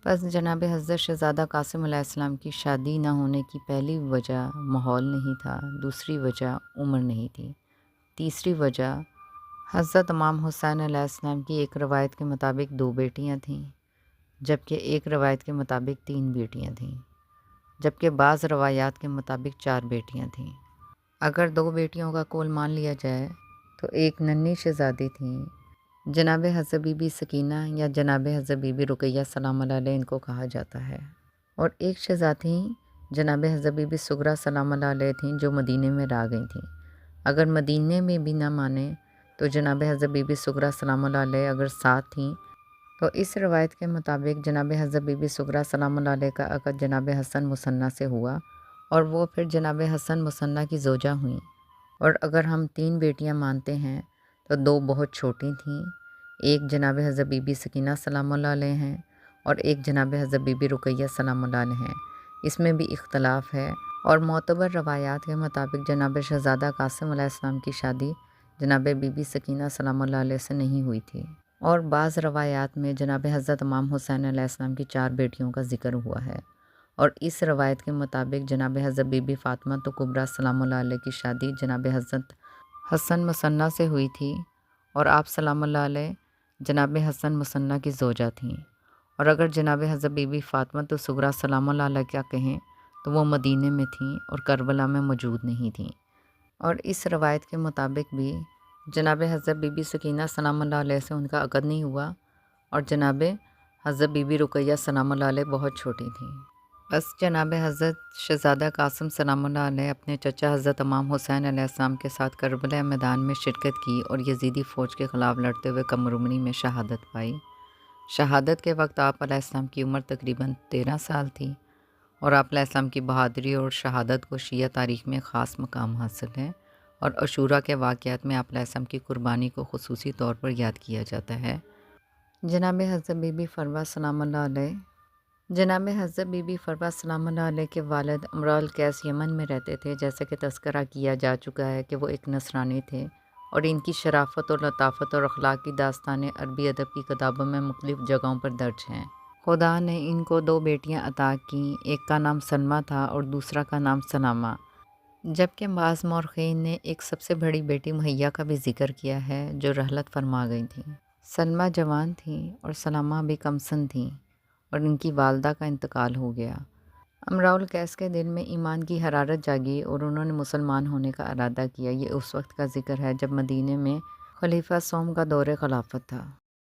بس جناب حضرت شہزادہ قاسم علیہ السلام کی شادی نہ ہونے کی پہلی وجہ ماحول نہیں تھا، دوسری وجہ عمر نہیں تھی، تیسری وجہ حضرت امام حسین علیہ السلام کی ایک روایت کے مطابق 2 بیٹیاں تھیں، جبکہ ایک روایت کے مطابق 3 بیٹیاں تھیں، جبکہ بعض روایات کے مطابق 4 بیٹیاں تھیں۔ اگر 2 بیٹیوں کا قول مان لیا جائے تو ایک ننھی شہزادی تھیں، جناب حضرت بی بی سکینہ یا جناب حضرت بی بی رقیہ سلام اللہ علیہ ان کو کہا جاتا ہے، اور ایک شہزادی جناب حضرت بی بی سغرا سلام اللہ علیہ تھیں جو مدینے میں رہ گئی تھیں۔ اگر مدینے میں بھی نہ مانیں تو جناب حضرت بی بی سغرا سلام اللہ علیہ اگر ساتھ تھیں تو اس روایت کے مطابق جناب حضرت بی بی سغرا سلام اللہ علیہ کا عقد جناب حسن مثنیٰ سے ہوا اور وہ پھر جناب حسن مثنیٰ کی زوجہ ہوئیں۔ اور اگر ہم 3 بیٹیاں مانتے ہیں تو 2 بہت چھوٹی تھیں، ایک جناب حضرت بی بی سکینہ سلام اللہ علیہ ہیں اور ایک جناب حضرت بی بی رقیہ سلام اللہ علیہ ہیں۔ اس میں بھی اختلاف ہے اور معتبر روایات کے مطابق جناب شہزادہ قاسم علیہ السلام کی شادی جناب بی بی سکینہ سلام اللہ علیہ سے نہیں ہوئی تھی، اور بعض روایات میں جناب حضرت امام حسین علیہ السلام کی 4 بیٹیوں کا ذکر ہوا ہے، اور اس روایت کے مطابق جناب حضرت بی بی فاطمہ کبریٰ سلام اللہ علیہ کی شادی جناب حضرت حسن مثنیٰ سے ہوئی تھی، اور آپ سلام اللہ علیہ جناب حسن مثنیٰ کی زوجہ تھیں۔ اور اگر جناب حضرت بی بی فاطمہ صغریٰ سلام اللہ علیہ کیا کہیں تو وہ مدینے میں تھیں اور کربلا میں موجود نہیں تھیں، اور اس روایت کے مطابق بھی جناب حضرت بی بی سکینہ سلام اللہ علیہ سے ان کا عقد نہیں ہوا، اور جناب حضرت بی بی رقیہ سلام اللہ علیہ بہت چھوٹی تھیں۔ بس جناب حضرت شہزادہ قاسم سلام اللہ علیہ اپنے چچا حضرت امام حسین علیہ السلام کے ساتھ کربلا میدان میں شرکت کی اور یزیدی فوج کے خلاف لڑتے ہوئے کمرمنی میں شہادت پائی۔ شہادت کے وقت آپ علیہ السلام کی عمر تقریباً 13 سال تھی، اور آپ علیہ السلام کی بہادری اور شہادت کو شیعہ تاریخ میں خاص مقام حاصل ہے، اور عاشورہ کے واقعات میں آپ علیہ السلام کی قربانی کو خصوصی طور پر یاد کیا جاتا ہے۔ جناب حضرت بی بی فروہ سلام اللہ علیہ جناب حضرت بی بی فروہ سلام اللہ علیہ کے والد امراء القیس یمن میں رہتے تھے، جیسا کہ تذکرہ کیا جا چکا ہے کہ وہ ایک نصرانی تھے، اور ان کی شرافت اور لطافت اور اخلاق کی داستانیں عربی ادب کی کتابوں میں مختلف جگہوں پر درج ہیں۔ خدا نے ان کو 2 بیٹیاں عطا کیں، ایک کا نام سلمیٰ تھا اور دوسرا کا نام سلامہ، جبکہ بعض مورخین نے ایک سب سے بڑی بیٹی مہیہ کا بھی ذکر کیا ہے جو رحلت فرما گئی تھیں۔ سلمیٰ جوان تھیں اور سلامہ بھی کم سن تھیں، اور ان کی والدہ کا انتقال ہو گیا۔ امراء القیس کے دل میں ایمان کی حرارت جاگی اور انہوں نے مسلمان ہونے کا ارادہ کیا۔ یہ اس وقت کا ذکر ہے جب مدینے میں خلیفہ سوم کا دور خلافت تھا۔